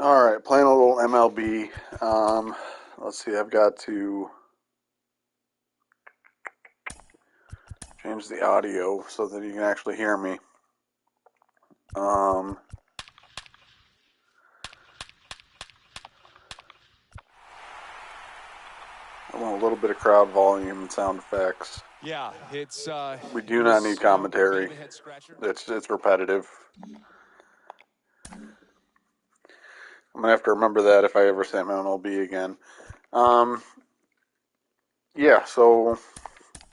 All right, playing a little MLB. Let's see, I've got to change the audio so that you can actually hear me. Um, I want a little bit of crowd volume and sound effects. Yeah, it's We it do not need was a bit commentary. of a head scratcher. It's repetitive. I'm gonna have to remember that if I ever say MLB again. Um, yeah, so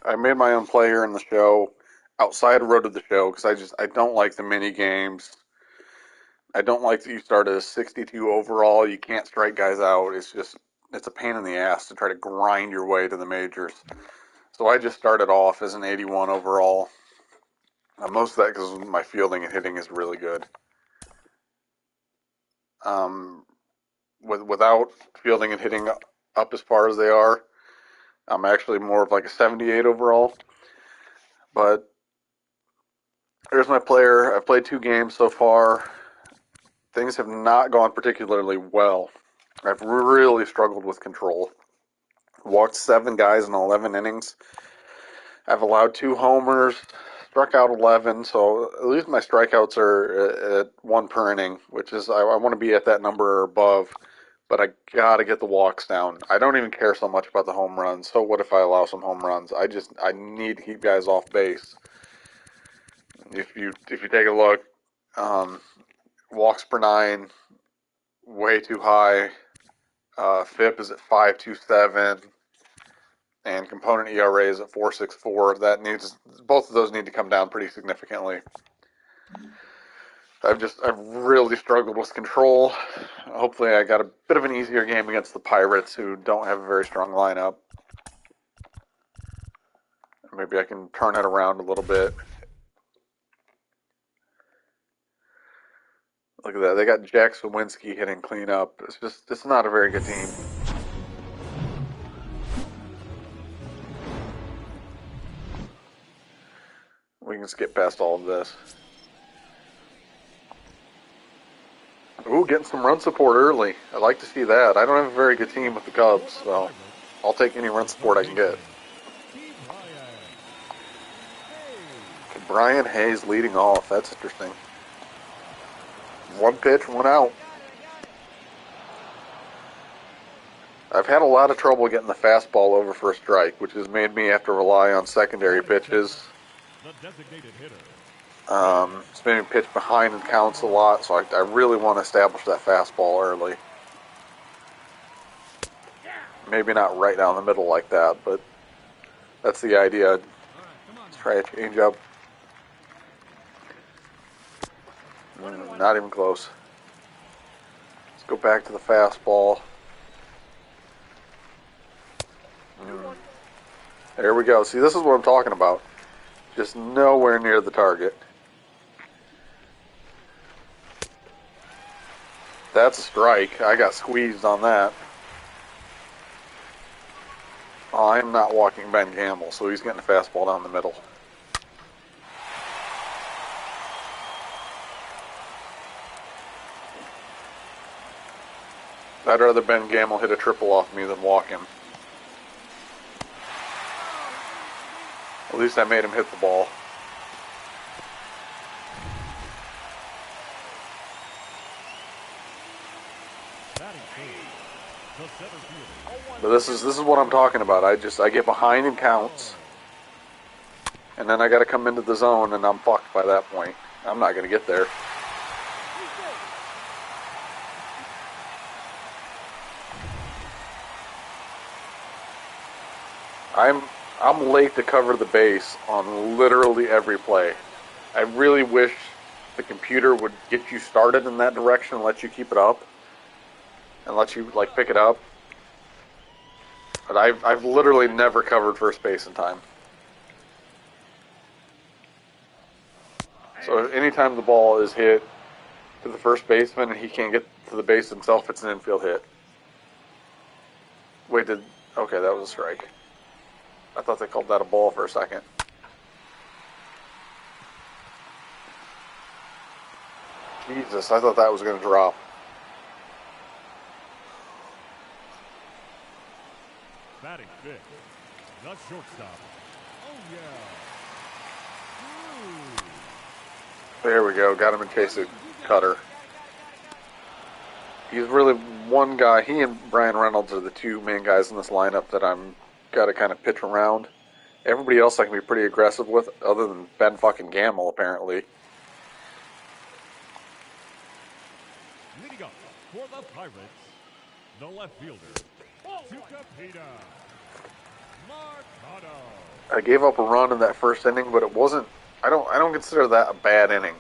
I made my own player in the show outside of Road to the Show because I don't like the mini games. I don't like that you start at a 62 overall. You can't strike guys out. It's a pain in the ass to try to grind your way to the majors. So I just started off as an 81 overall. Most of that because my fielding and hitting is really good. Um, without fielding and hitting up as far as they are, I'm actually more of like a 78 overall. But there's my player. I've played 2 games so far. Things have not gone particularly well. I've really struggled with control. Walked 7 guys in 11 innings. I've allowed 2 homers, struck out 11, so at least my strikeouts are at 1 per inning, which is I want to be at that number or above, but I gotta get the walks down. I don't even care so much about the home runs. So what if I allow some home runs? I need to keep guys off base. If you take a look, um, walks per nine way too high. FIP is at 5.27 and component ERA is at 4.64. Both of those need to come down pretty significantly. I've really struggled with control. Hopefully, I got a bit of an easier game against the Pirates, who don't have a very strong lineup. Maybe I can turn it around a little bit. Look at that. They got Jack Sawinski hitting cleanup. It's not a very good team. We can skip past all of this. Ooh, getting some run support early. I like to see that. I don't have a very good team with the Cubs, so I'll take any run support I can get. Brian Hayes leading off. That's interesting. 1 pitch, 1 out. I've had a lot of trouble getting the fastball over for a strike, which has made me have to rely on secondary pitches. It's made me pitch behind and counts a lot, so I really want to establish that fastball early. Maybe not right down the middle like that, but that's the idea. Let's try a changeup. Not even close. Let's go back to the fastball. There we go. See, this is what I'm talking about. Just nowhere near the target. That's a strike. I got squeezed on that. Oh, I'm not walking Ben Gamble, so he's getting a fastball down the middle. I'd rather Ben Gamble hit a triple off me than walk him. At least I made him hit the ball. But this is what I'm talking about. I get behind in counts, and then I got to come into the zone, and I'm fucked by that point. I'm not going to get there. I'm late to cover the base on literally every play. I really wish the computer would get you started in that direction and let you keep it up and let you like pick it up. But I've literally never covered first base in time. So anytime the ball is hit to the first baseman and he can't get to the base himself, it's an infield hit. Wait, okay, that was a strike. I thought they called that a ball for a second. Jesus, I thought that was going to drop. batting fifth, the shortstop. Oh, yeah. There we go. Got him in case of cutter. He's really one guy. He and Brian Reynolds are the two main guys in this lineup that I'm got to kind of pitch around. Everybody else I can be pretty aggressive with, other than Ben fucking Gamble, apparently. Leading up for the Pirates, the left fielder, Tucapita Marcano. I gave up a run in that first inning, but it wasn't. I don't consider that a bad inning.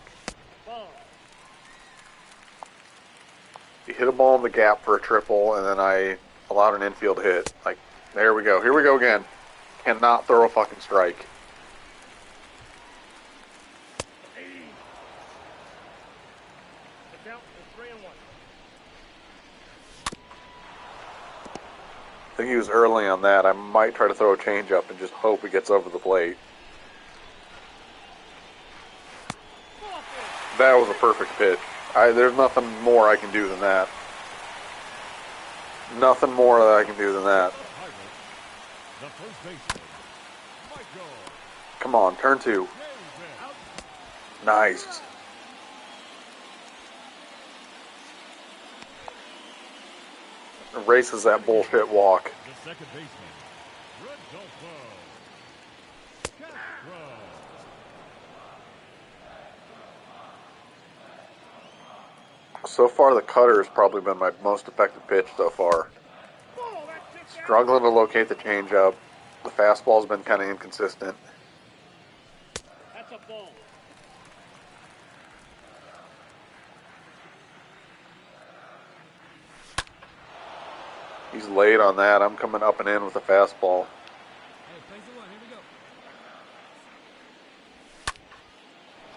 He hit a ball in the gap for a triple, and then I allowed an infield hit. Like, there we go. Here we go again. Cannot throw a fucking strike. I think he was early on that. I might try to throw a changeup and just hope it gets over the plate. That was a perfect pitch. There's nothing more I can do than that. Nothing more that I can do than that. Come on, turn two. Nice. Erases that bullshit walk. The second baseman, Rodolfo Castro. So far, the cutter has probably been my most effective pitch so far. Struggling to locate the changeup. The fastball's been kind of inconsistent. That's a ball. He's late on that. I'm coming up and in with a fastball. Hey, plays the one. Here we go.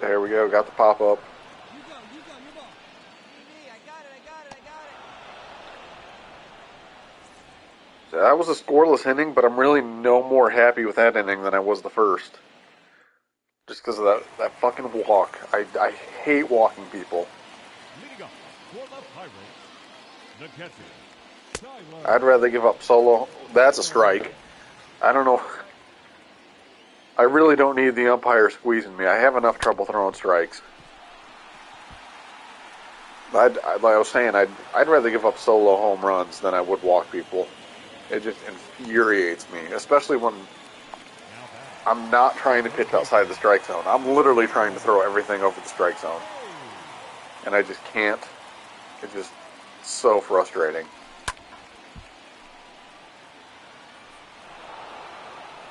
There we go. Got the pop up. You go, your ball. Hey, I got it. That was a scoreless inning, but I'm really no more happy with that inning than I was the first. Just because of that fucking walk. I hate walking people. Leading up for the Pirates, the catcher, Tyler. I'd rather give up solo. That's a strike. I don't know. I really don't need the umpire squeezing me. I have enough trouble throwing strikes. Like I was saying, I'd rather give up solo home runs than I would walk people. It just infuriates me, especially when I'm not trying to pitch outside the strike zone. I'm literally trying to throw everything over the strike zone. And I just can't. It's just so frustrating.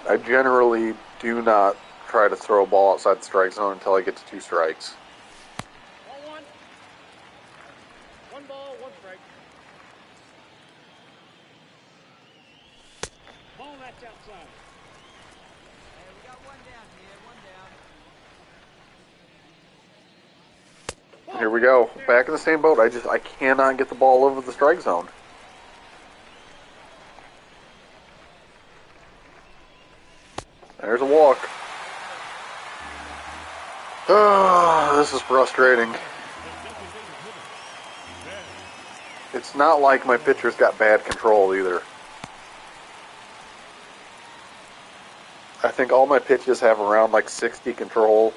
I generally do not try to throw a ball outside the strike zone until I get to 2 strikes. Ball one. One ball, one strike. Ball that's outside. Hey, we got one down here, one down. Here we go. Back in the same boat. I cannot get the ball over the strike zone. There's a walk. Oh, this is frustrating. It's not like my pitcher's got bad control either. I think all my pitches have around like 60 control.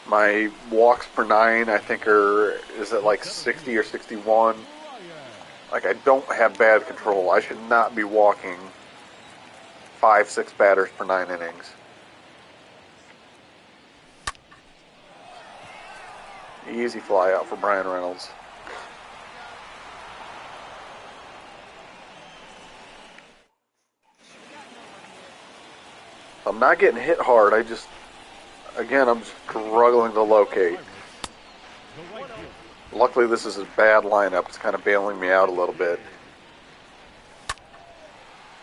My walks per 9 I think is at like 60 or 61. Like, I don't have bad control. I should not be walking 5-6 batters per 9 innings. Easy fly out for Brian Reynolds. I'm not getting hit hard. I'm struggling to locate. Luckily, this is a bad lineup. It's kind of bailing me out a little bit.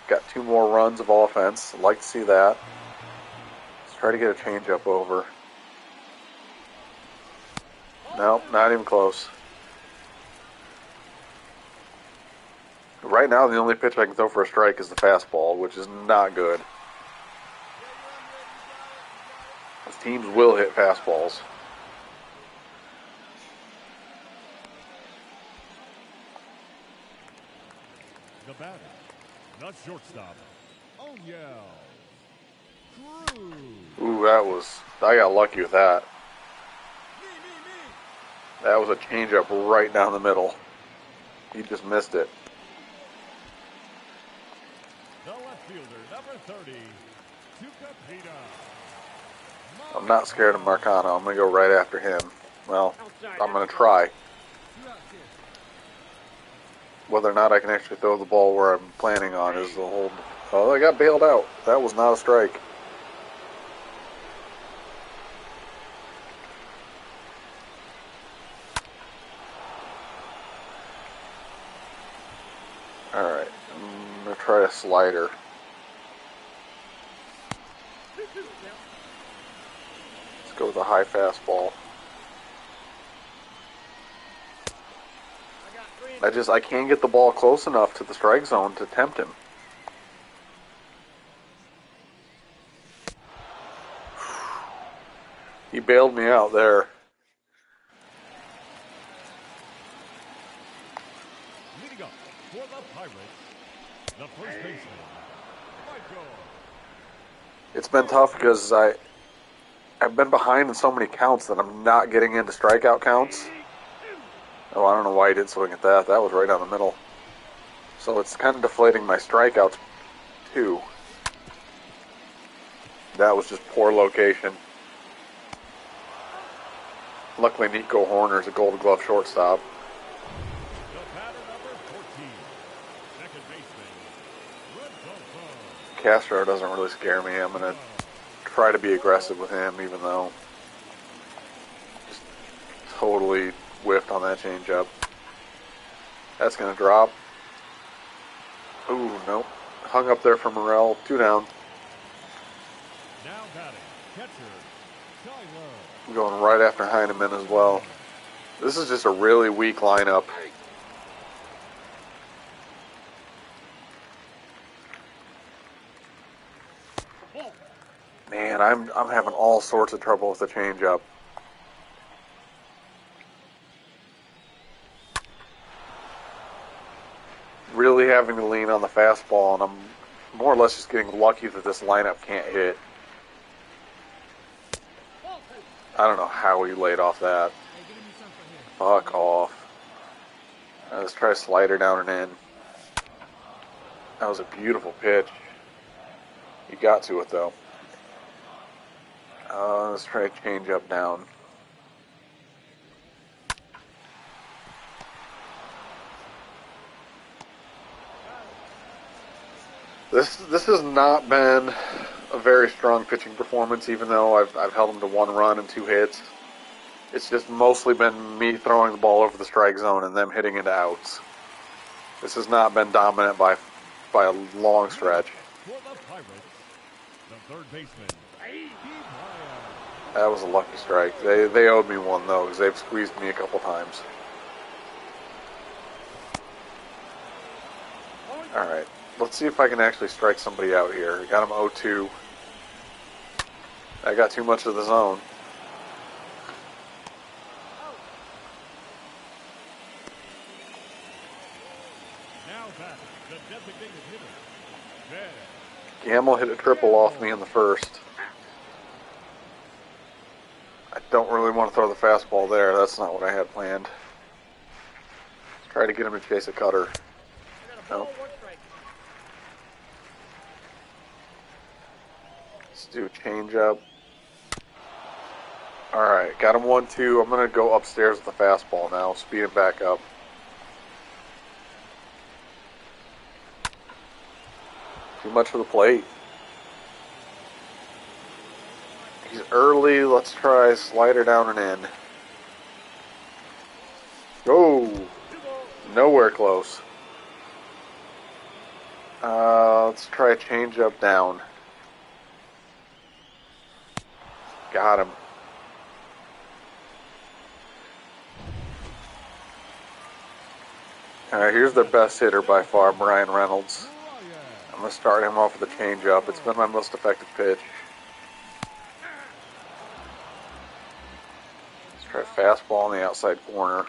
Got 2 more runs of offense. I'd like to see that. Let's try to get a changeup over. Nope, not even close. Right now, the only pitch I can throw for a strike is the fastball, which is not good. Those teams will hit fastballs. The batter, The shortstop, O'Neill. Cruz. Ooh, I got lucky with that. That was a changeup right down the middle. He just missed it. The left fielder, number 30, Tucapita. I'm not scared of Marcano. I'm going to go right after him. Well, I'm going to try. Whether or not I can actually throw the ball where I'm planning on is the whole... Oh, I got bailed out. That was not a strike. Alright, I'm going to try a slider. Let's go with a high fastball. I can't get the ball close enough to the strike zone to tempt him. He bailed me out there. Leading up for the Pirates, the first baseman, Michael. It's been tough because I've been behind in so many counts that I'm not getting into strikeout counts. Oh, I don't know why he didn't swing at that. That was right down the middle. So it's kind of deflating my strikeouts, too. That was just poor location. Luckily, Nico Horner's a Gold Glove shortstop. The batter number 14, second baseman, Rodolfo. Castro doesn't really scare me. I'm going to try to be aggressive with him, even though just totally whiffed on that changeup. That's going to drop. Ooh, nope. Hung up there for Morel. 2 down. Now batting, catcher, Tyler. I'm going right after Heineman as well. This is just a really weak lineup. Man, I'm having all sorts of trouble with the changeup. Really having to lean on the fastball, and I'm more or less just getting lucky that this lineup can't hit. I don't know how he laid off that. Fuck off. Let's try a slider down and in. That was a beautiful pitch. He got to it though. Let's try a change up down. This has not been a very strong pitching performance, even though I've held him to 1 run and 2 hits. It's just mostly been me throwing the ball over the strike zone and them hitting into outs. This has not been dominant by a long stretch. For the Pirates, the third baseman, That was a lucky strike. They owed me one though, because they've squeezed me a couple times. Alright, let's see if I can actually strike somebody out here. Got him 0-2. I got too much of the zone. Now back, the designated hitter, Ben. Gamble hit a triple off me in the first. I don't really want to throw the fastball there. That's not what I had planned. Let's try to get him to chase a cutter. Nope. Let's do a change up. Alright, got him 1-2. I'm going to go upstairs with the fastball now. Speed him back up. Too much for the plate. He's early. Let's try slider down and in. Oh, nowhere close. Let's try a change up down. Got him. Alright, here's their best hitter by far, Brian Reynolds. I'm going to start him off with a changeup. It's been my most effective pitch. Let's try a fastball on the outside corner.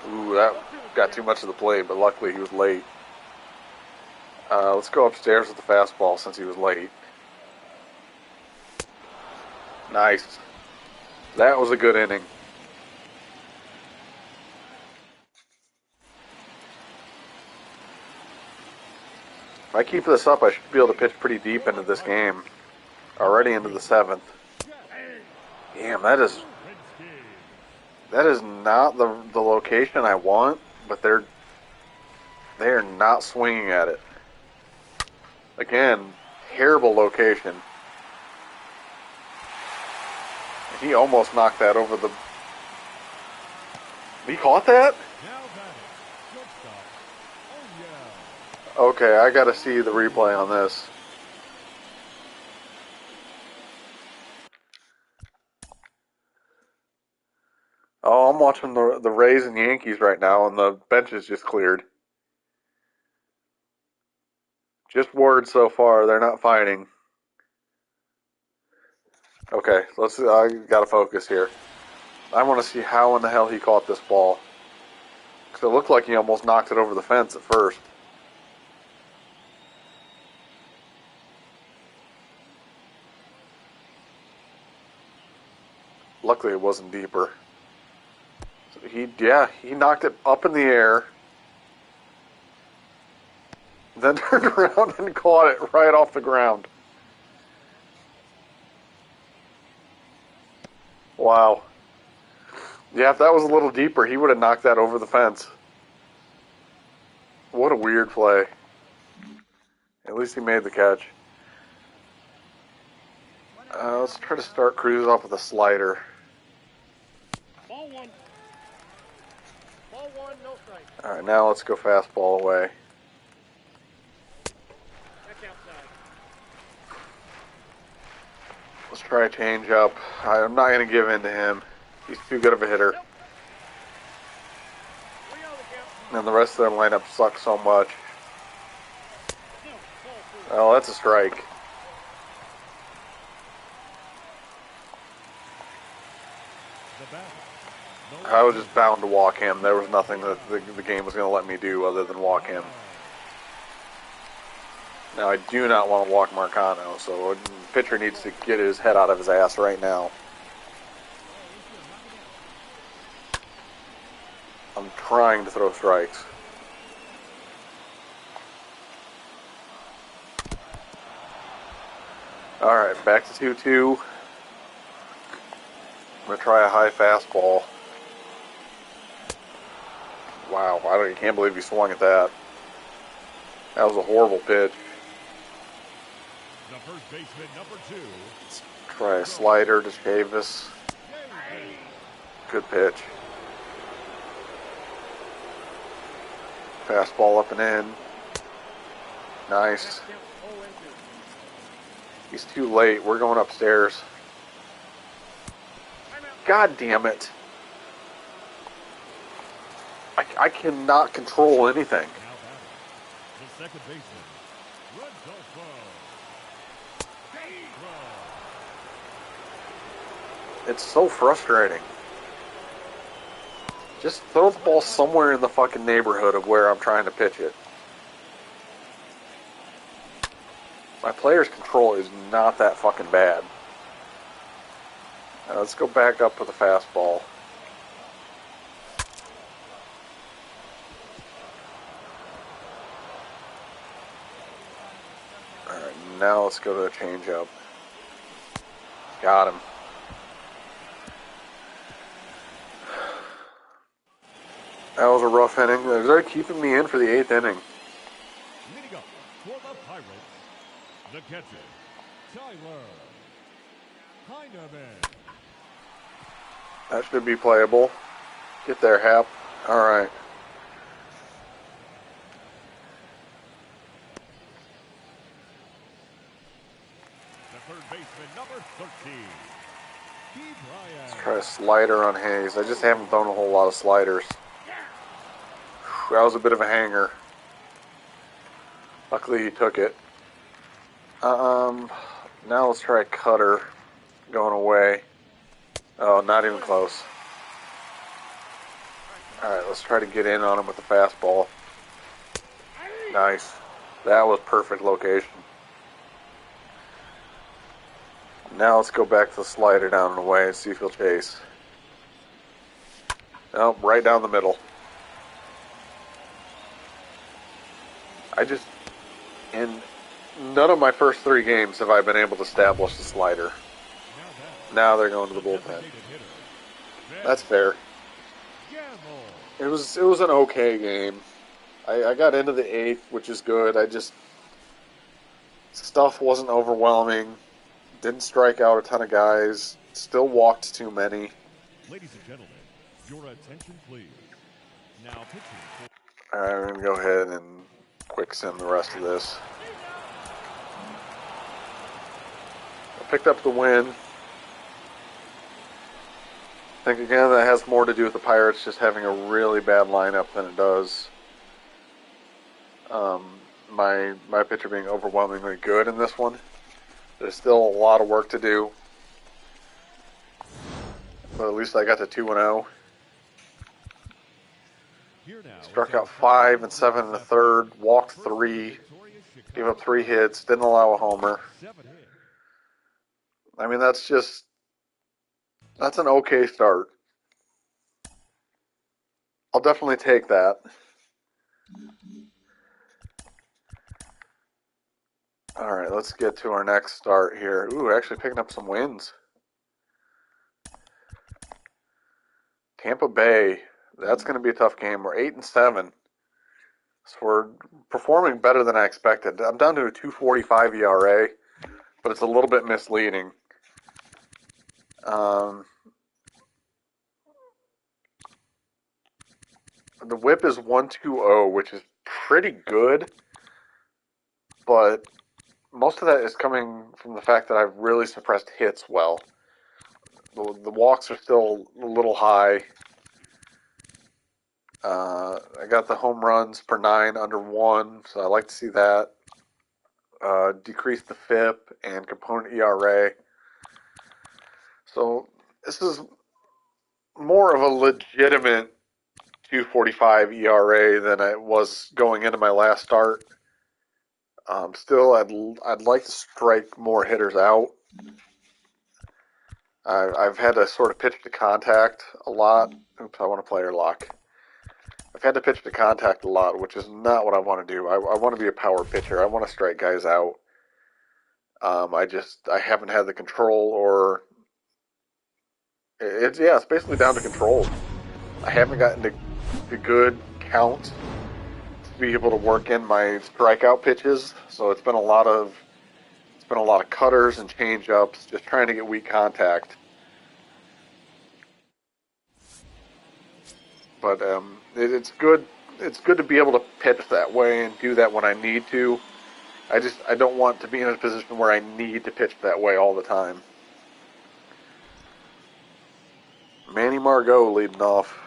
Ooh, that got too much of the plate, but luckily he was late. Let's go upstairs with the fastball since he was late. Nice. That was a good inning. If I keep this up, I should be able to pitch pretty deep into this game. Already into the 7th. Damn, that is not the location I want, but they are not swinging at it. Again, terrible location. He almost knocked that over the... He caught that? Okay, I gotta see the replay on this. Oh, I'm watching the Rays and Yankees right now, and the bench is just cleared. Just word so far, they're not fighting. Okay, I gotta focus here. I want to see how in the hell he caught this ball. Because it looked like he almost knocked it over the fence at first. Luckily it wasn't deeper. So he knocked it up in the air. Then turned around and caught it right off the ground. Wow. Yeah, if that was a little deeper, he would have knocked that over the fence. What a weird play. At least he made the catch. Let's try to start Cruz off with a slider. Ball one. Ball one, no strike. Alright, now let's go fastball away. That's outside. Let's try a change up. I'm not going to give in to him. He's too good of a hitter. And the rest of their lineup sucks so much. Oh, that's a strike. I was just bound to walk him. There was nothing that the game was going to let me do other than walk him. Now, I do not want to walk Marcano, so the pitcher needs to get his head out of his ass right now. I'm trying to throw strikes. Alright, back to 2-2. I'm going to try a high fastball. Wow, I can't believe he swung at that. That was a horrible pitch. The first baseman, number 2. Let's try a slider to Chavis. Good pitch. Fastball up and in. Nice. He's too late. We're going upstairs. God damn it. I cannot control anything. The second baseman, Rodolfo. It's so frustrating. Just throw the ball somewhere in the fucking neighborhood of where I'm trying to pitch it. My player's control is not that fucking bad. Now let's go back up with the fastball. Alright, now let's go to a changeup. Got him. That was a rough inning. They're keeping me in for the 8th inning. Leading up for the Pirates, the catcher, Tyler Heineman. That should be playable. Get there, Hap. Alright. The third baseman, number 13. Let's try a slider on Hayes. I just haven't thrown a whole lot of sliders. That was a bit of a hanger. Luckily he took it. Now let's try a cutter going away. Oh, not even close. Alright, let's try to get in on him with the fastball. Nice. That was perfect location. Now let's go back to the slider down and away and see if he'll chase. Nope, right down the middle. In none of my first 3 games have I been able to establish the slider. Now they're going to the bullpen. That's fair. It was an okay game. I got into the 8th, which is good. Stuff wasn't overwhelming. Didn't strike out a ton of guys. Still walked too many. Ladies and gentlemen, your attention please. Now pitching. Alright, we're going to go ahead and quick sim the rest of this. I picked up the win. I think, again, that has more to do with the Pirates just having a really bad lineup than it does my pitcher being overwhelmingly good in this one. There's still a lot of work to do. But at least I got to 2-0. Struck out 5 and 7 in the third, walked 3, gave up 3 hits, didn't allow a homer. I mean, that's an okay start. I'll definitely take that. Alright, let's get to our next start here. Ooh, actually picking up some wins. Tampa Bay, that's going to be a tough game. We're 8 and 7. So we're performing better than I expected. I'm down to a 2.45 ERA, but it's a little bit misleading. The whip is 1.20, which is pretty good, but most of that is coming from the fact that I've really suppressed hits well. The walks are still a little high. I got the home runs per 9 under 1, so I like to see that. Decreased the FIP and component ERA. So this is more of a legitimate 2.45 ERA than it was going into my last start. Still, I'd like to strike more hitters out. I've had to sort of pitch to contact a lot. Oops, I want to player lock. I've had to pitch to contact a lot, which is not what I want to do. I want to be a power pitcher. I want to strike guys out. I haven't had the control, or it's basically down to control. I haven't gotten the good count to be able to work in my strikeout pitches, so it's been a lot of cutters and change-ups, just trying to get weak contact. But it's good. It's good to be able to pitch that way and do that when I need to. I don't want to be in a position where I need to pitch that way all the time. Manny Margot leading off.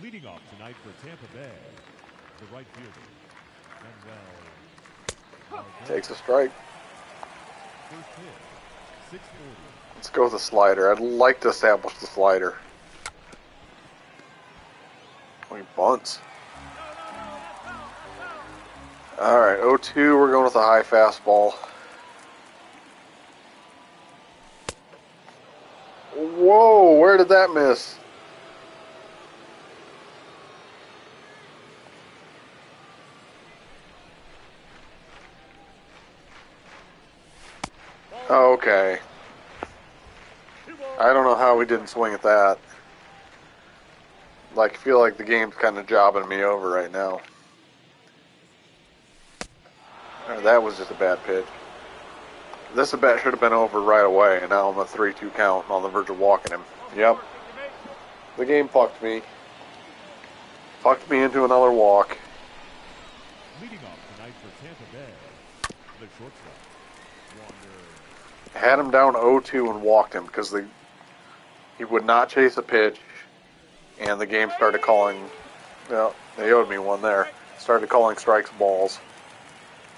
Leading off tonight for Tampa Bay, the right fielder, Manuel. Takes a strike. First hit, 640. Let's go with the slider. I'd like to establish the slider. Oh, he bunts. Alright, 0-2, we're going with a high fastball. Whoa, where did that miss? Okay. I don't know how we didn't swing at that. I feel like the game's kind of jobbing me over right now. That was just a bad pitch. This at bat should have been over right away, and now I'm a 3-2 count on the verge of walking him. Yep. The game fucked me. Fucked me into another walk. Leading off tonight for Tampa Bay, the shortstop, Wander. Had him down 0-2 and walked him because he would not chase a pitch, and the game started calling. Well, they owed me one there. Started calling strikes balls.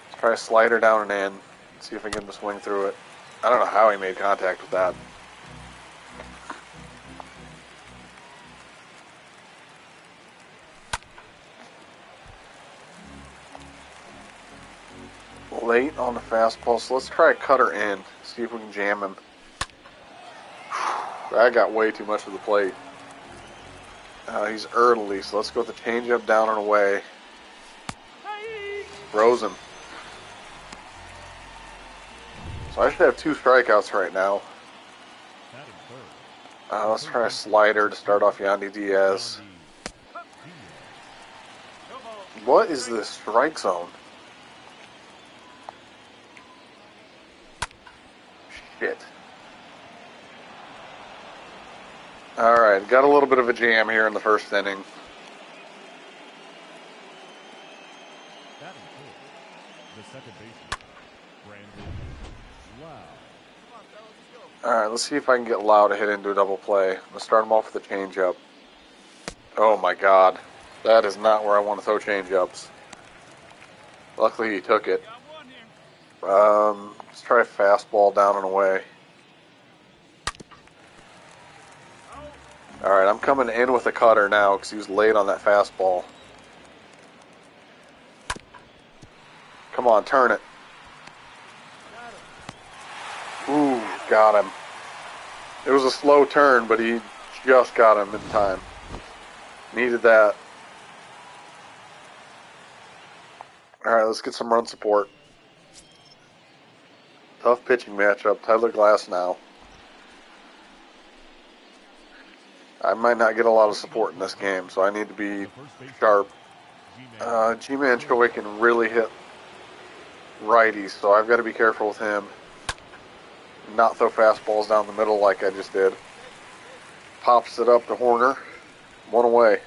Let's try a slider down and in. See if I can get him to swing through it. I don't know how he made contact with that. late on the fastball, so let's try a cutter in. See if we can jam him. That got way too much of the plate. He's early, so let's go with the changeup down and away. Throws him. So I should have 2 strikeouts right now. Let's try a slider to start off Yandy Diaz. What is this strike zone? Shit. Alright, got a little bit of a jam here in the first inning. Alright, let's see if I can get Lau to hit into a double play. I'm going to start him off with a changeup. Oh my god. That is not where I want to throw changeups. Luckily he took it. Let's try a fastball down and away. Alright, I'm coming in with a cutter now because he was late on that fastball. Come on, turn it. Ooh, got him. It was a slow turn, but he just got him in time. Needed that. Alright, let's get some run support. Tough pitching matchup. Tyler Glass now. I might not get a lot of support in this game, so I need to be sharp. G-Man Choi can really hit righties, so I've got to be careful with him. Not throw fastballs down the middle like I just did. Pops it up to Horner. 1 away.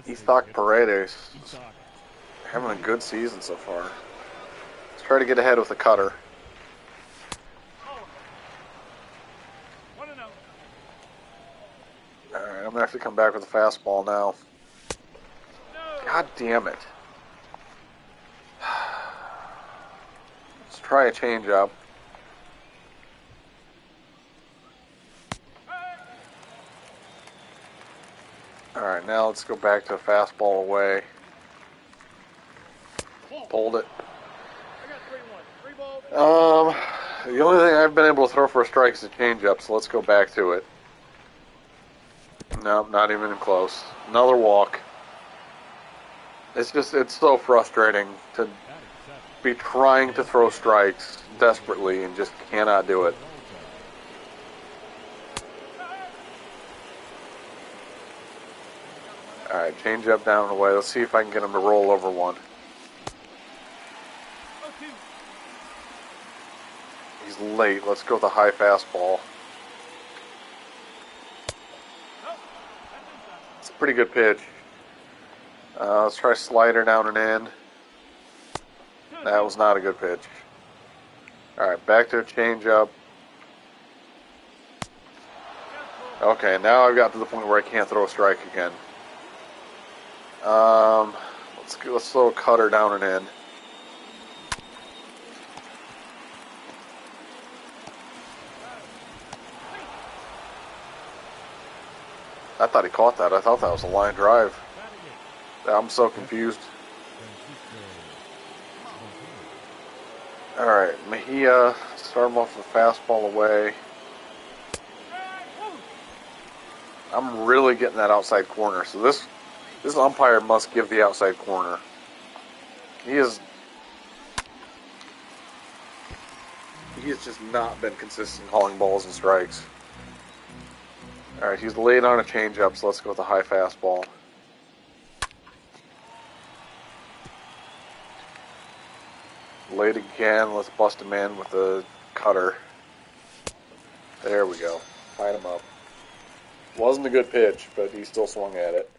Isak Paredes having a good season so far. Let's try to get ahead with a cutter. Alright, I'm going to have to come back with a fastball now. God damn it. Let's try a changeup. Alright, now let's go back to a fastball away. Pulled it. The only thing I've been able to throw for a strike is a changeup, so let's go back to it. Nope, not even close. Another walk. It's so frustrating to be trying to throw strikes desperately and just cannot do it. Alright, change up down and away. Let's see if I can get him to roll over one. He's late. Let's go with a high fastball. It's a pretty good pitch. Let's try slider down and in. That was not a good pitch. Alright, back to a changeup. Okay, now I've got to the point where I can't throw a strike again. Let's throw a cutter down and in. I thought he caught that. I thought that was a line drive. I'm so confused. Alright, Mejia, start him off with a fastball away. I'm really getting that outside corner. So this umpire must give the outside corner. He has just not been consistent calling balls and strikes. Alright, he's late on a changeup, so let's go with a high fastball. Late again, let's bust him in with a cutter. There we go. Tied him up. Wasn't a good pitch, but he still swung at it.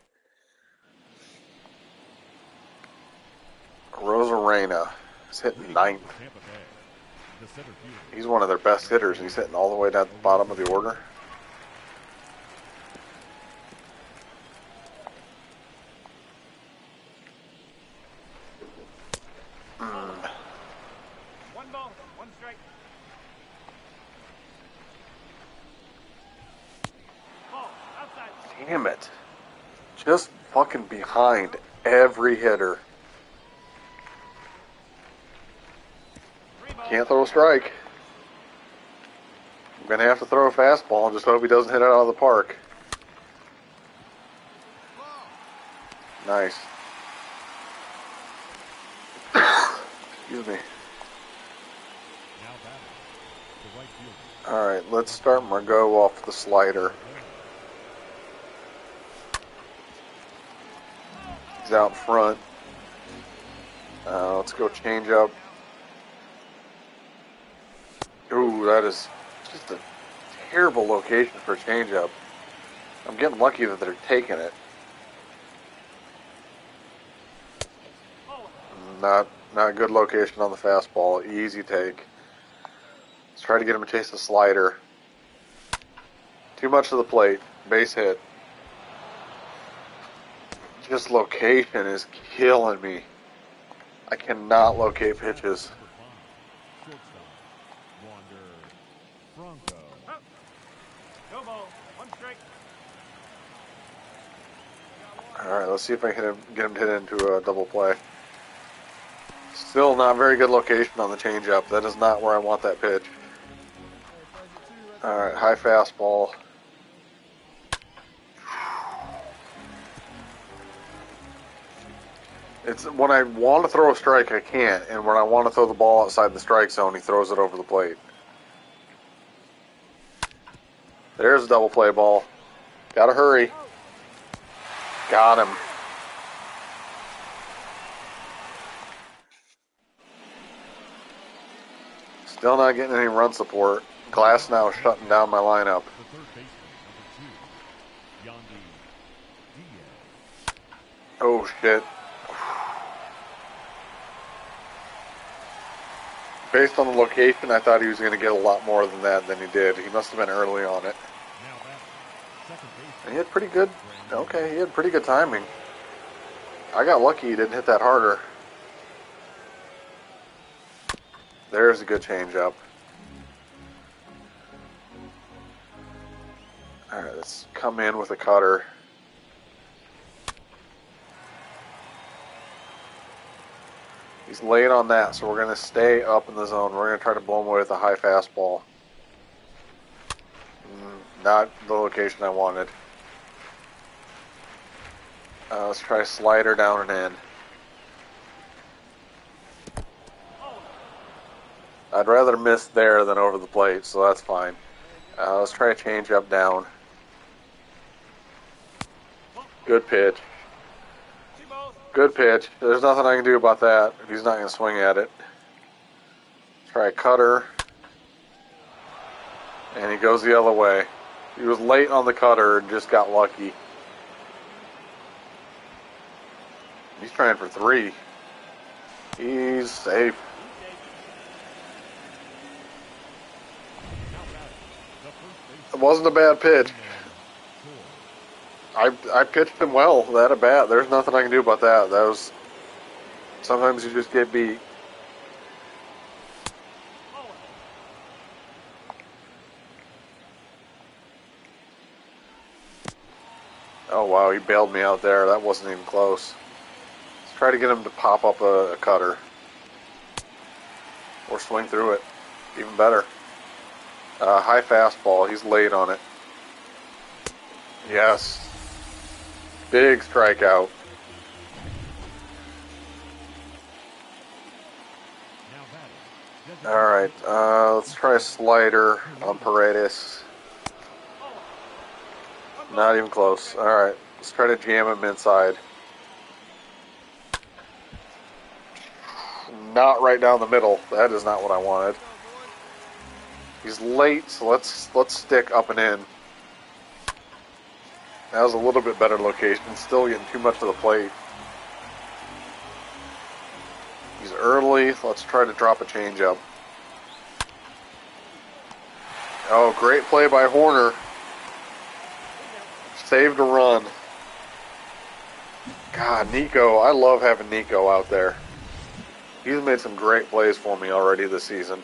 Rosarena is hitting 9th. He's one of their best hitters, and he's hitting all the way down the bottom of the order. One ball, one strike. Ball, outside. Damn it. Just fucking behind every hitter. Can't throw a strike. I'm going to have to throw a fastball and just hope he doesn't hit it out of the park. Nice. Excuse me. Now batting, the right fielder. Alright, let's start Margot off the slider. He's out in front. Let's go change up. Ooh, that is just a terrible location for a changeup. I'm getting lucky that they're taking it. Not a good location on the fastball. Easy take. Let's try to get him to chase the slider. Too much to the plate. Base hit. Just location is killing me. I cannot locate pitches. Shortstop, Wander Franco. No ball. One strike. Alright, let's see if I can get him to hit into a double play. Still not very good location on the changeup. That is not where I want that pitch. Alright, high fastball. It's when I want to throw a strike, I can't. And when I want to throw the ball outside the strike zone, he throws it over the plate. There's a double play ball. Gotta hurry. Got him. Still not getting any run support. Glass now shutting down my lineup. The third baseman, number 2, Yandy Diaz. Oh shit. Based on the location, I thought he was going to get a lot more than that than he did. He must have been early on it. Now batting, second baseman. And he had pretty good, okay, he had pretty good timing. I got lucky he didn't hit that harder. There's a good changeup. Alright, let's come in with a cutter. He's late on that, so we're going to stay up in the zone. We're going to try to blow him away with a high fastball. Not the location I wanted. Let's try slider down and in. I'd rather miss there than over the plate, so that's fine. Let's try a change up down. Good pitch. Good pitch. There's nothing I can do about that if he's not going to swing at it. Try a cutter. And he goes the other way. He was late on the cutter and just got lucky. He's trying for 3. He's safe. It wasn't a bad pitch. I pitched him well. That at bat. There's nothing I can do about that. That was. Sometimes you just get beat. Oh wow, he bailed me out there. That wasn't even close. Let's try to get him to pop up a cutter. Or swing through it. Even better. High fastball. He's late on it. Yes. Big strikeout. Alright, let's try a slider on Paredes. Not even close. Alright, let's try to jam him inside. Not right down the middle. That is not what I wanted. He's late, so let's stick up and in. That was a little bit better location. Still getting too much of the plate. He's early. Let's try to drop a changeup. Oh, great play by Horner. Saved a run. God, Nico. I love having Nico out there. He's made some great plays for me already this season.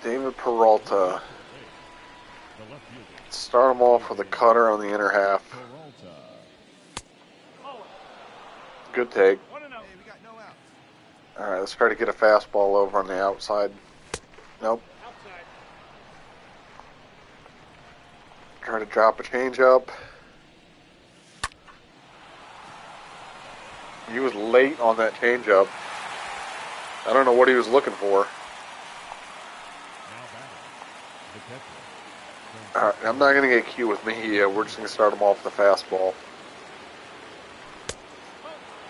David Peralta. The left fielder. Start him off with a cutter on the inner half. Peralta. Good take. 1-0. Hey, we got no outs. All right, let's try to get a fastball over on the outside. Nope. Outside. Try to drop a changeup. He was late on that changeup. I don't know what he was looking for. Now batting. The catcher. All right, I'm not going to get cute with Mejia. We're just going to start him off with a fastball.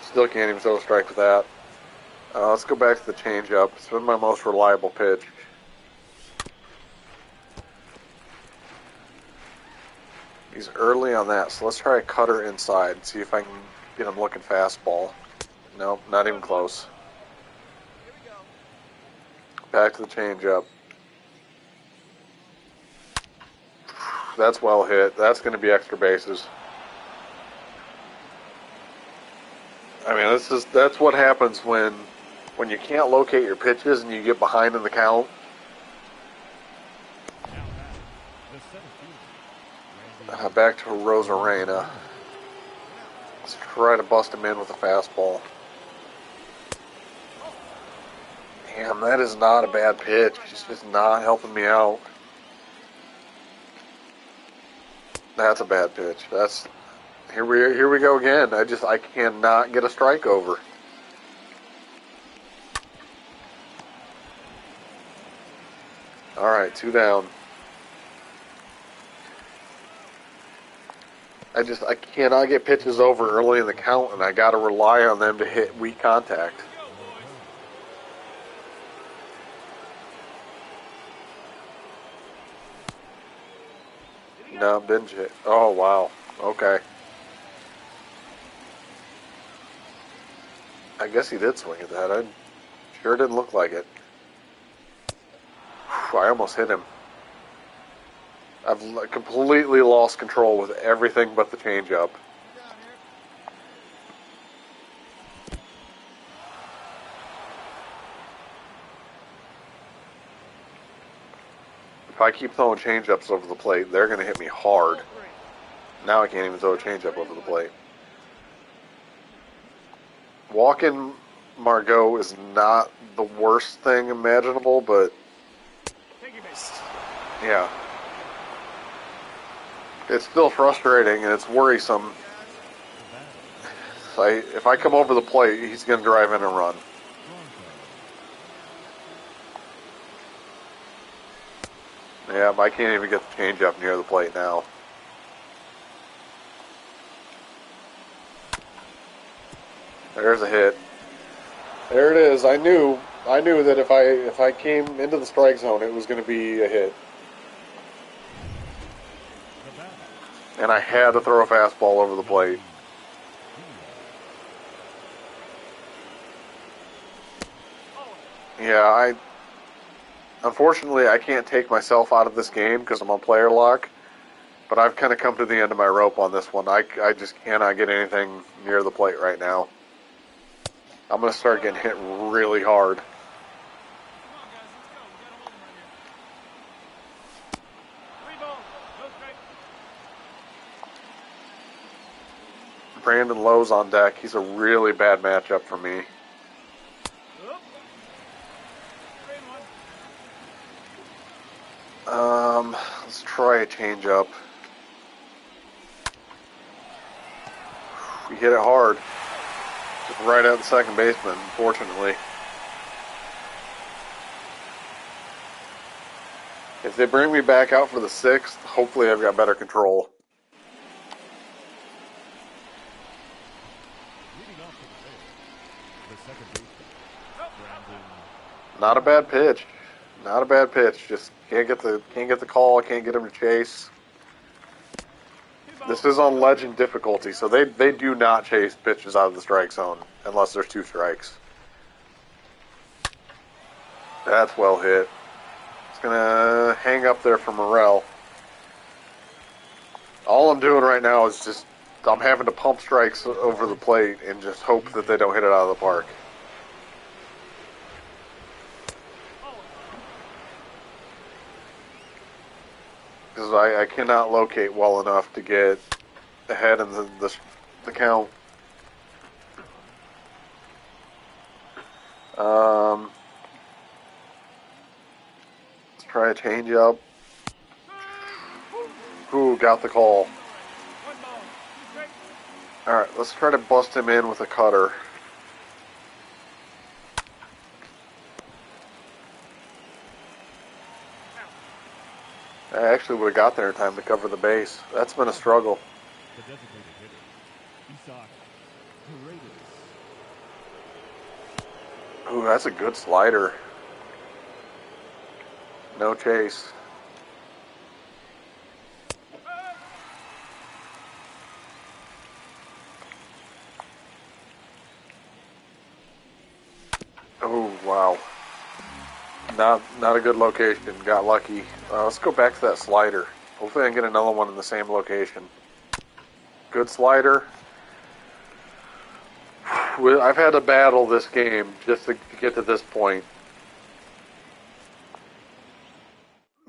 Still can't even throw a strike with that. Let's go back to the changeup. It's been my most reliable pitch. He's early on that, so let's try a cutter inside and see if I can get him looking fastball. Nope, not even close. Here we go. Back to the changeup. That's well hit. That's going to be extra bases. I mean, that's what happens when you can't locate your pitches and you get behind in the count. Now batting. The center fielder. Back to Rosarena. Let's try to bust him in with a fastball. Damn, that is not a bad pitch. He's just not helping me out. That's a bad pitch. Here we go again. I cannot get a strike over. All right, 2 down. I cannot get pitches over early in the count, and I got to rely on them to hit weak contact. No, didn't hit. Oh, wow. Okay. I guess he did swing at that. I sure didn't look like it. Whew, I almost hit him. I've completely lost control with everything but the changeup. Down here. If I keep throwing changeups over the plate, they're going to hit me hard. Now I can't even throw a changeup over the plate. Walking Margot is not the worst thing imaginable, but Take your base. yeah. It's still frustrating and it's worrisome. If I come over the plate, he's going to drive in and run. Yeah, I can't even get the changeup near the plate now. There's a hit. There it is. I knew that if I came into the strike zone, it was going to be a hit. And I had to throw a fastball over the plate. Yeah, unfortunately, I can't take myself out of this game because I'm on player lock. But I've kind of come to the end of my rope on this one. I just cannot get anything near the plate right now. I'm going to start getting hit really hard. Come on, guys, let's go. We gotta hold him right here. 3 balls. No strike. Brandon Lowe's on deck. He's a really bad matchup for me. Oop. 3-1. Let's try a changeup. We hit it hard. Just right at the second baseman, unfortunately. If they bring me back out for the 6th, hopefully I've got better control. Leading off to the second baseman. Brandon. Not a bad pitch. Not a bad pitch. Just can't get the call. Can't get him to chase. This is on legend difficulty, so they do not chase pitches out of the strike zone unless there's 2 strikes. That's well hit. It's gonna hang up there for Morel. All I'm doing right now is just I'm having to pump strikes over the plate and just hope that they don't hit it out of the park. because I cannot locate well enough to get ahead in the count. Let's try a change up. Who got the call? One ball. Two strikes. All right, let's try to bust him in with a cutter. I actually would have got there in time to cover the base. That's been a struggle. The designated hitter, Isaac Paredes. Ooh, that's a good slider. No chase. Oh, wow. Not a good location. Got lucky. Let's go back to that slider. Hopefully I can get another one in the same location. Good slider. I've had to battle this game just to get to this point.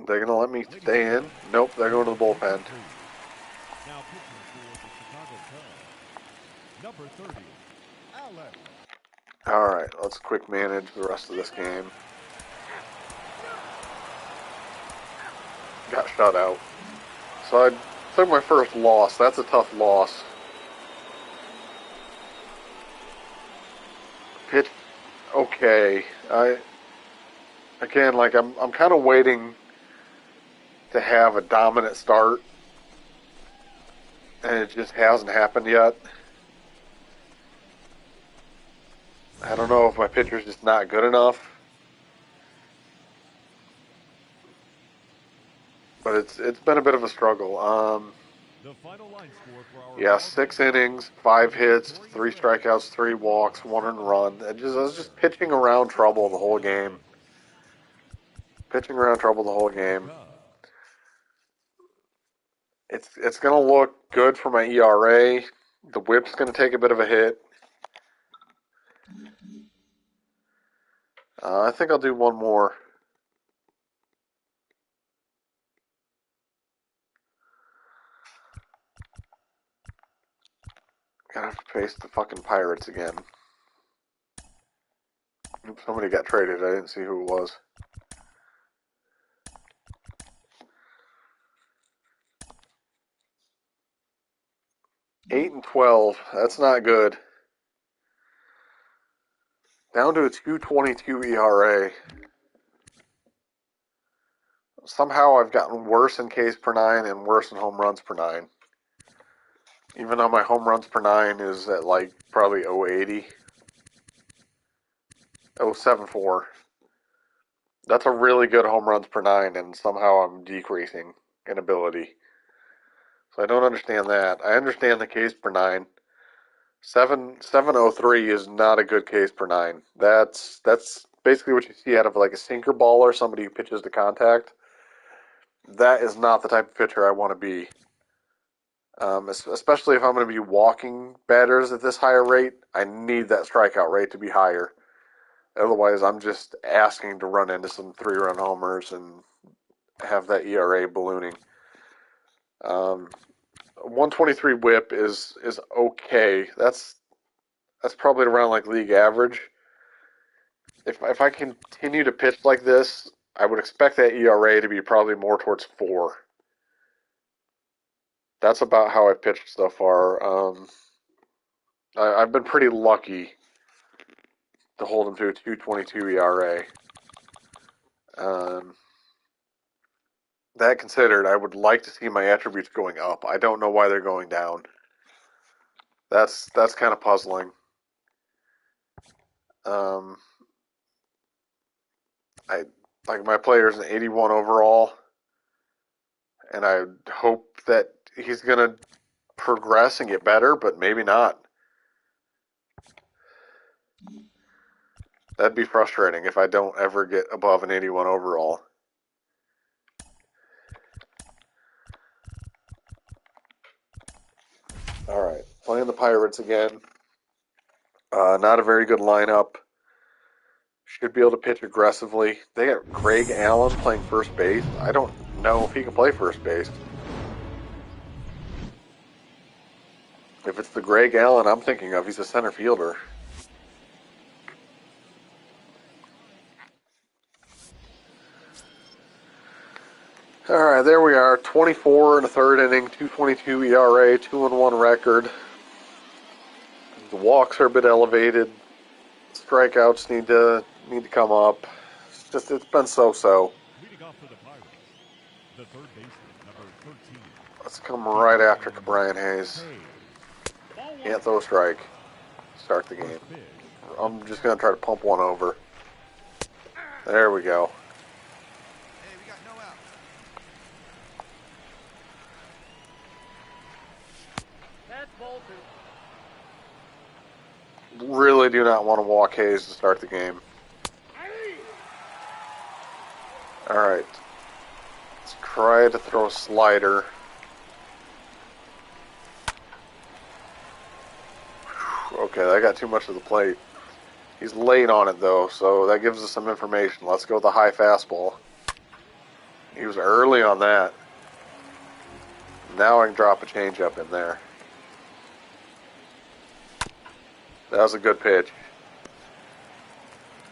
They're going to let me stay in? Nope, they're going to the bullpen. Now pitching for the Chicago Cubs, number 30, Alex. Alright, let's quick manage the rest of this game. Got shut out. So I took my first loss. That's a tough loss. Pitch okay. I'm kind of waiting to have a dominant start, and it just hasn't happened yet. I don't know if my pitcher's just not good enough, but it's been a bit of a struggle. The final line score for our Yeah, 6 innings, 5 hits, 3 strikeouts, 3 walks, 1 earned run. I was just pitching around trouble the whole game. Pitching around trouble the whole game. It's gonna look good for my ERA. The whip's gonna take a bit of a hit. I think I'll do one more. Gonna have to face the fucking Pirates again. Oops, somebody got traded. I didn't see who it was. Eight and 12. That's not good. Down to a 2.22 ERA. Somehow I've gotten worse in Ks per 9 and worse in home runs per 9. Even though my home runs per 9 is at like probably 080. 074. That's a really good home runs per 9, and somehow I'm decreasing in ability. So I don't understand that. I understand the Ks per 9. 703 is not a good Ks per 9. That's basically what you see out of like a sinker ball or somebody who pitches to contact. That is not the type of pitcher I want to be. Especially if I'm going to be walking batters at this higher rate, I need that strikeout rate to be higher. Otherwise, I'm just asking to run into some 3-run homers and have that ERA ballooning. 123 WHIP is okay. That's probably around like league average. If I continue to pitch like this, I would expect that ERA to be probably more towards 4. That's about how I've pitched so far. I've been pretty lucky to hold him to a 2.22 ERA. That considered, I would like to see my attributes going up. I don't know why they're going down. That's kind of puzzling. I like my player's an 81 overall, and I hope that he's gonna progress and get better, but maybe not. That'd be frustrating if I don't ever get above an 81 overall. All right, playing the Pirates again. Not a very good lineup. Should be able to pitch aggressively. They got Greg Allen playing first base. I don't know if he can play first base. If it's the Greg Allen I'm thinking of, he's a center fielder. All right, there we are. 24 in the third inning, 2.22 ERA, 2-1 record. The walks are a bit elevated. Strikeouts need to come up. It's been so-so. Leading off for the Pirates, the third baseman, number 13. Let's come right after Brian Hayes. Can't throw a strike. Start the game. I'm just going to try to pump one over. There we go. Hey, we got no out. That's ball two. Really do not want to walk Hayes to start the game. Alright. Let's try to throw a slider. Okay, that got too much to the plate. He's late on it, though, so that gives us some information. Let's go with the high fastball. He was early on that. Now I can drop a changeup in there. That was a good pitch.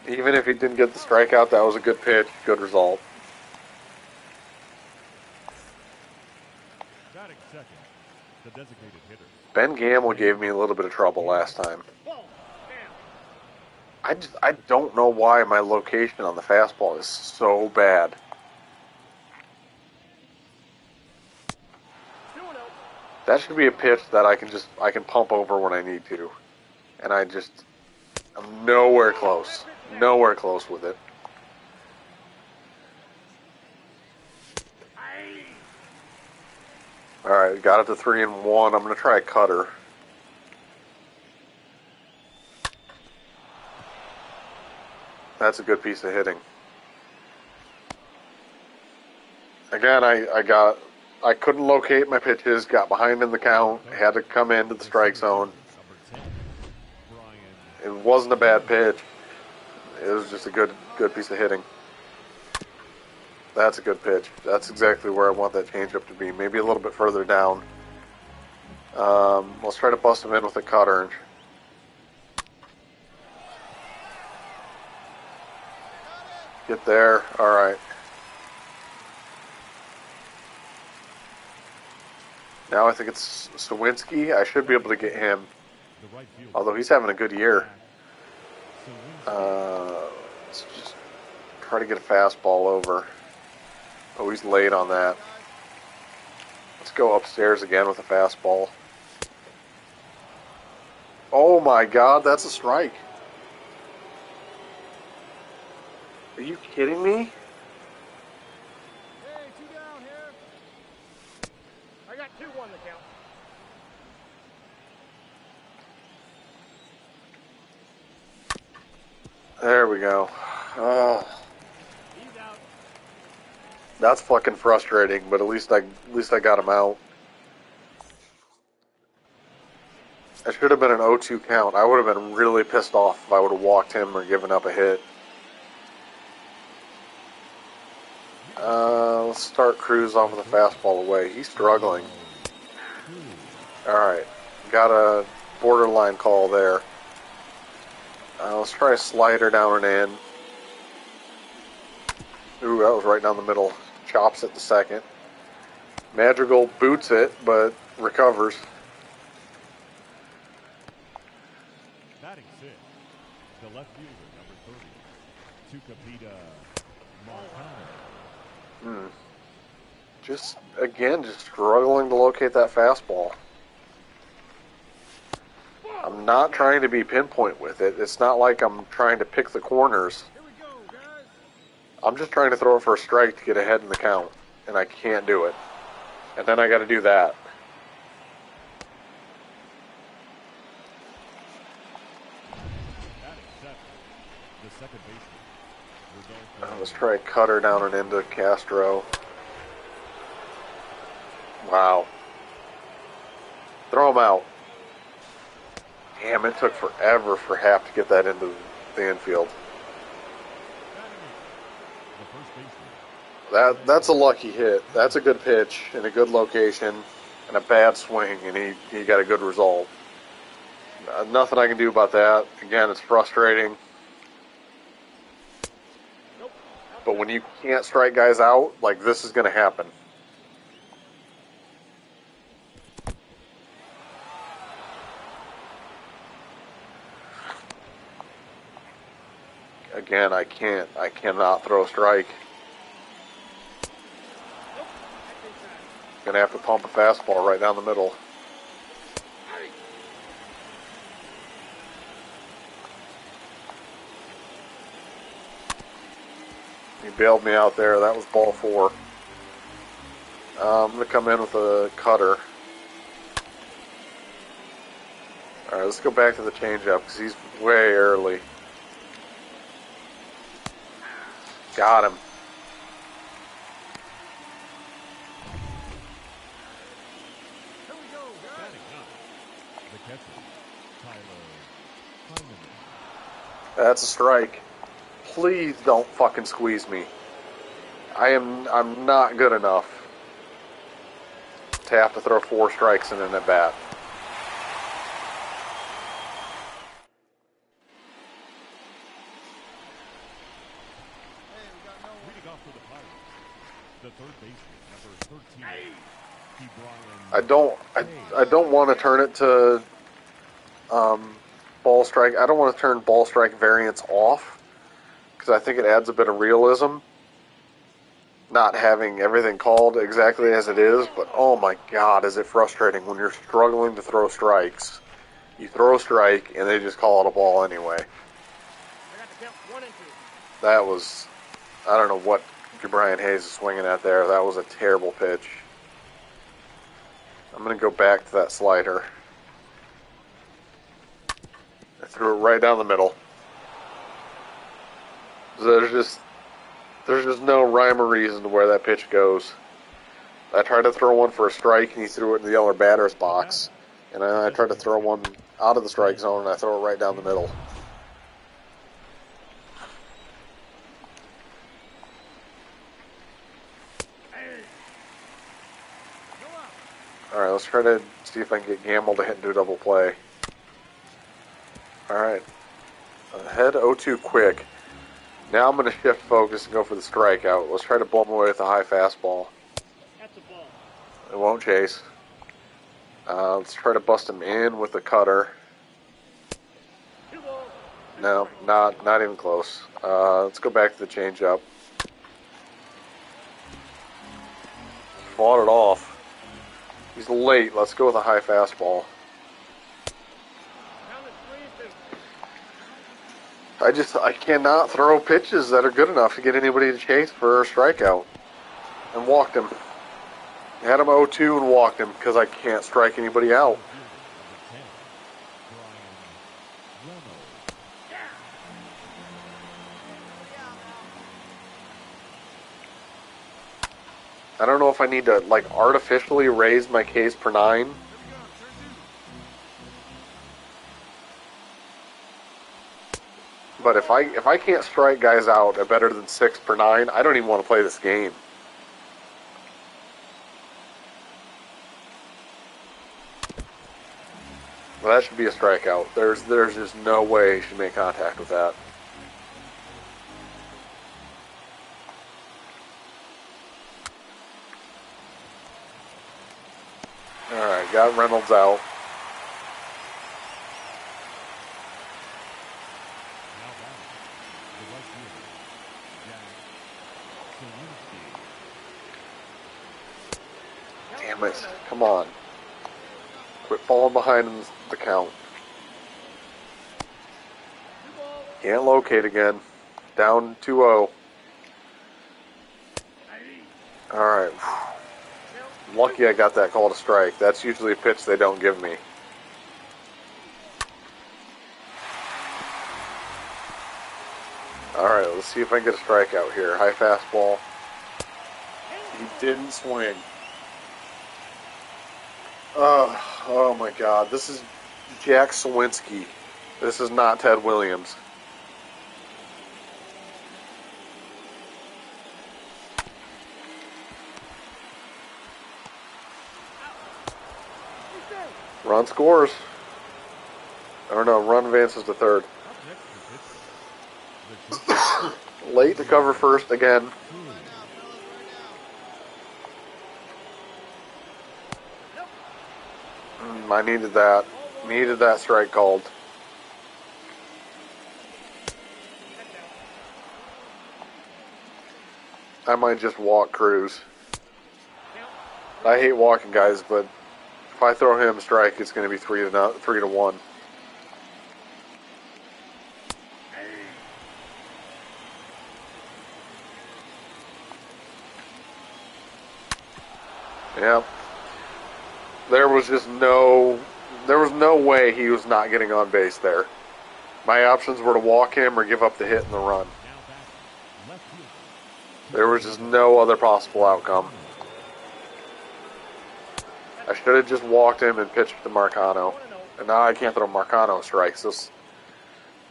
Even if he didn't get the strikeout, that was a good pitch, good result. Batting second, the designated hitter. Ben Gamble gave me a little bit of trouble last time. I don't know why my location on the fastball is so bad. That should be a pitch that I can pump over when I need to. And I'm nowhere close. Nowhere close with it. Alright, got it to 3-1. I'm going to try a cutter. That's a good piece of hitting. Again, I couldn't locate my pitches, got behind in the count, had to come into the strike zone. It wasn't a bad pitch. It was just a good piece of hitting. That's a good pitch. That's exactly where I want that changeup to be. Maybe a little bit further down. Let's try to bust him in with a cutter. Get there. All right. Now I think it's Sawinski. I should be able to get him. Although he's having a good year. Let's just try to get a fastball over. Oh, he's late on that. Let's go upstairs again with a fastball. Oh my God, that's a strike. Are you kidding me? Hey, two down here. I got 2-1 the count. There we go. He's out. That's fucking frustrating, but at least I got him out. It should have been an 0-2 count. I would have been really pissed off if I would have walked him or given up a hit. Let's start Cruz off with a fastball away. He's struggling. Alright. Got a borderline call there. Let's try a slider down and in. Ooh, that was right down the middle. Chops it the second. Madrigal boots it, but recovers. Batting sixth, the left fielder, number 30, Tucapita Marcano. Just struggling to locate that fastball. I'm not trying to be pinpoint with it. It's not like I'm trying to pick the corners. Here we go, guys. I'm just trying to throw it for a strike to get ahead in the count, and I can't do it. And then I got to do that. Batting seventh, the second baseman, Let's try a cutter down and into Castro. Wow. Throw him out. Damn, it took forever for Hap to get that into the infield. Batting eighth, the first baseman, That's a lucky hit. That's a good pitch in a good location and a bad swing, and he got a good result. Nothing I can do about that. Again, it's frustrating. Nope. But when you can't strike guys out, like this is going to happen. Again, I cannot throw a strike. Nope. That's inside. Gonna have to pump a fastball right down the middle. He bailed me out there. That was ball 4. I'm gonna come in with a cutter. All right, let's go back to the changeup because he's way early. Got him. Here we go, guys. Batting up, the catcher, Tyler Heineman. That's a strike. Please don't fucking squeeze me. I'm not good enough to have to throw 4 strikes in an at bat. Hey, we got no one. Leading off for the Pirates, the third baseman, number 13, I don't want to turn it to ball strike. I don't want to turn ball strike variance off because I think it adds a bit of realism. Not having everything called exactly as it is, but oh my god, is it frustrating when you're struggling to throw strikes. You throw a strike and they just call it a ball anyway. I got the count 1 and 2. That was, I don't know what Brian Hayes is swinging at there. That was a terrible pitch. I'm going to go back to that slider. I threw it right down the middle. There's just no rhyme or reason to where that pitch goes. I tried to throw one for a strike, and he threw it in the other batter's box. And I tried to throw one out of the strike zone, and I throw it right down the middle. Alright, let's try to see if I can get Gamble to hit and do a double play. Alright. Head 0-2 quick. Now I'm going to shift focus and go for the strikeout. Let's try to blow him away with a high fastball. That's a ball. It won't chase. Let's try to bust him in with a cutter. 2 balls. No, not even close. Let's go back to the changeup. Fought it off. He's late. Let's go with a high fastball. Count is 3 and 2. I cannot throw pitches that are good enough to get anybody to chase for a strikeout. And walked him. Had him 0-2 and walked him because I can't strike anybody out. I don't know if I need to like artificially raise my Ks per 9. But if I can't strike guys out at better than 6 per 9, I don't even want to play this game. Well, that should be a strikeout. There's just no way he should make contact with that. Alright, got Reynolds out. Damn it. Come on. Quit falling behind in the count. Can't locate again. Down 2-0. Alright. Lucky I got that call to strike. That's usually a pitch they don't give me. Alright, let's see if I can get a strikeout here. High fastball. He didn't swing. Oh my god. This is Jack Sawinski. This is not Ted Williams. Run scores. Or no, run advances to third. Up next for pitching. The catcher, Late to cover first again. I needed that. Needed that strike called. I might just walk Cruz. I hate walking guys, but if I throw him a strike, it's going to be 3-1. Yep. There was no way he was not getting on base there. My options were to walk him or give up the hit and the run. There was just no other possible outcome. I should have just walked him and pitched to Marcano. And now I can't throw Marcano strikes.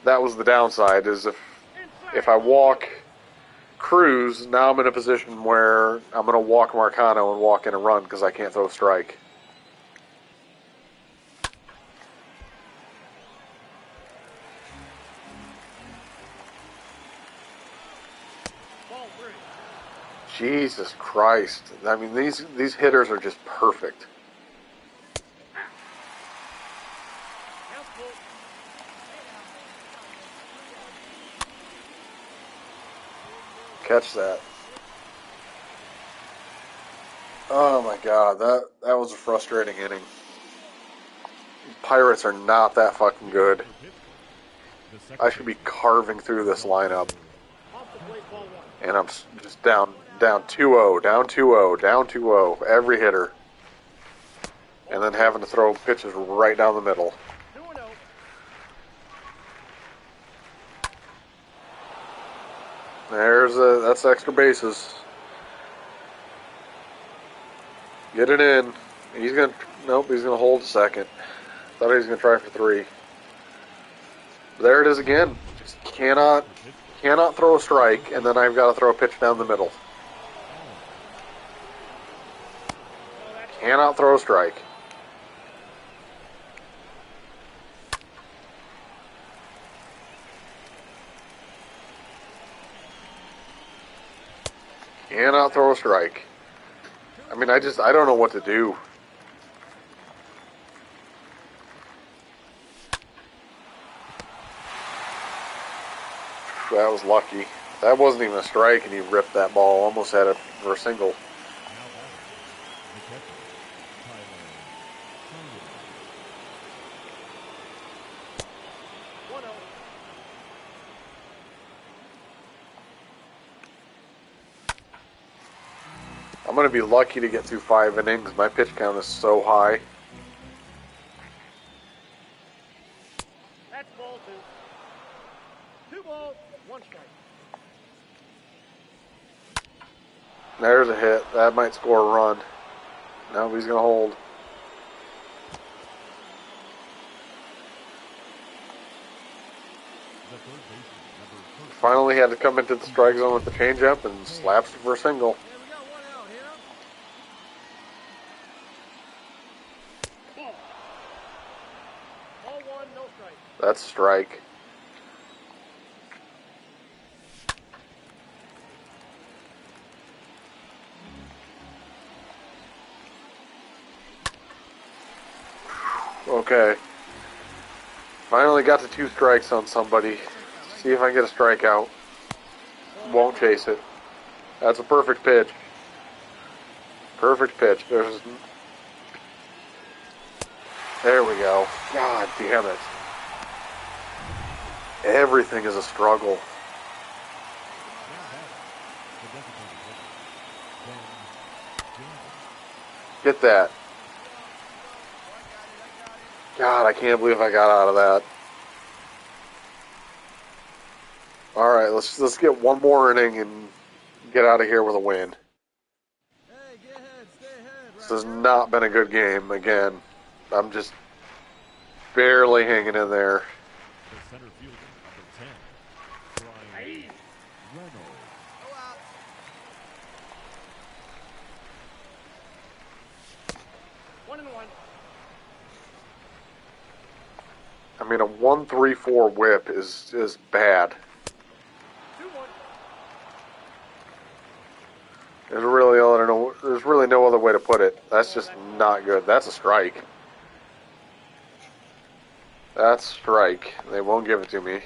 That was the downside, is if I walk Cruz, now I'm in a position where I'm going to walk Marcano and walk in a run because I can't throw a strike. Jesus Christ. I mean, these hitters are just perfect. Catch that. Oh my God, that was a frustrating inning. Pirates are not that fucking good. I should be carving through this lineup. And I'm just down 2-0, down 2-0, down 2-0, every hitter. And then having to throw pitches right down the middle. That's extra bases. Get it in. He's gonna hold second. Thought he was gonna try for 3. There it is again. Just cannot throw a strike, and then I've got to throw a pitch down the middle. Cannot throw a strike. Cannot throw a strike. I mean, I don't know what to do. That was lucky. That wasn't even a strike, and he ripped that ball. Almost had it for a single. I'm going to be lucky to get through 5 innings. My pitch count is so high. That's ball 2. 2 balls, 1 strike. There's a hit. That might score a run. No, he's going to hold. Finally had to come into the strike zone with the changeup and slaps it for a single. That's a strike. Okay. Finally got to 2 strikes on somebody. See if I can get a strikeout. Won't chase it. That's a perfect pitch. Perfect pitch. There we go. God damn it. Everything is a struggle. Get that. God, I can't believe I got out of that. Alright, let's get one more inning and get out of here with a win. This has not been a good game again. I'm just barely hanging in there. The center fielder, number 10, Brian Reynolds. 1-1. I mean, a 1-3-4 whip is bad. 2-1. There's really no other way to put it. That's just not good. That's a strike. That's strike. They won't give it to me.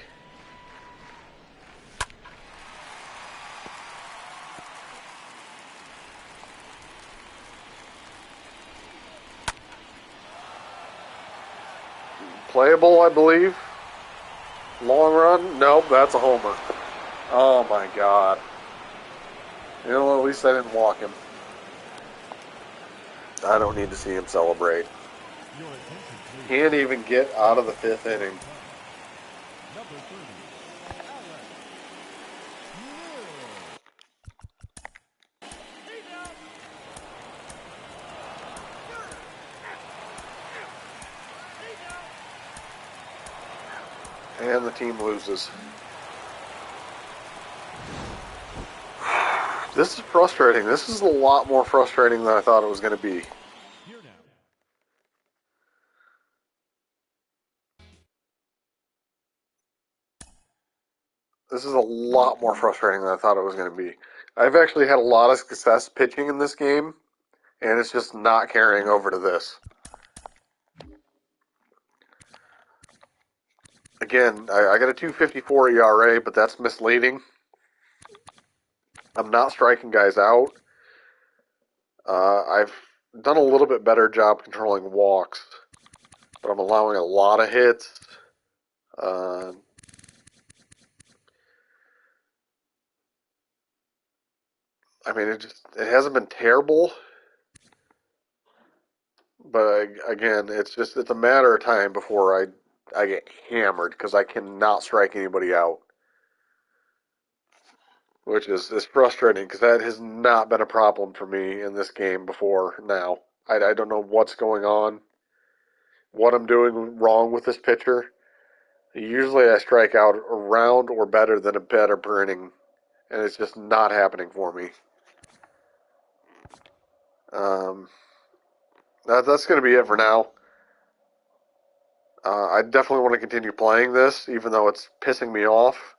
Playable, I believe. Long run? Nope, that's a homer. Oh my god. You know, at least I didn't walk him. I don't need to see him celebrate. Your attention, please. Can't even get out of the 5th inning. Number 30, Alex. He's out. He's out. And the team loses. This is frustrating. This is a lot more frustrating than I thought it was going to be. Here now. This is a lot more frustrating than I thought it was going to be. I've actually had a lot of success pitching in this game, and it's just not carrying over to this. Again, I got a 2.54 ERA, but that's misleading. I'm not striking guys out. I've done a little bit better job controlling walks, but I'm allowing a lot of hits. I mean, it hasn't been terrible, but again, it's a matter of time before I get hammered because I cannot strike anybody out, which is frustrating because that has not been a problem for me in this game before now. I don't know what's going on, what I'm doing wrong with this pitcher. Usually I strike out around or better than a better per inning, and it's just not happening for me. That's going to be it for now. I definitely want to continue playing this, even though it's pissing me off.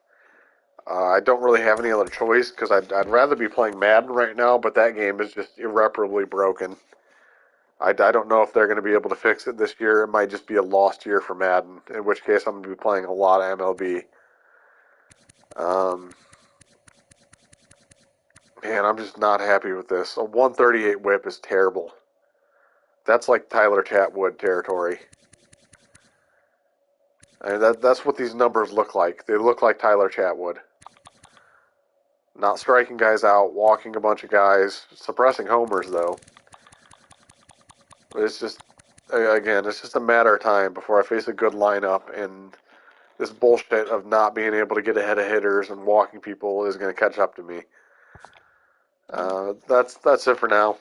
I don't really have any other choice because I'd rather be playing Madden right now, but that game is just irreparably broken. I don't know if they're going to be able to fix it this year. It might just be a lost year for Madden, in which case I'm going to be playing a lot of MLB. Man, I'm just not happy with this. A 138 whip is terrible. That's like Tyler Chatwood territory. I mean, that's what these numbers look like. They look like Tyler Chatwood. Not striking guys out, walking a bunch of guys, suppressing homers though. But it's just a matter of time before I face a good lineup, and this bullshit of not being able to get ahead of hitters and walking people is going to catch up to me. That's it for now.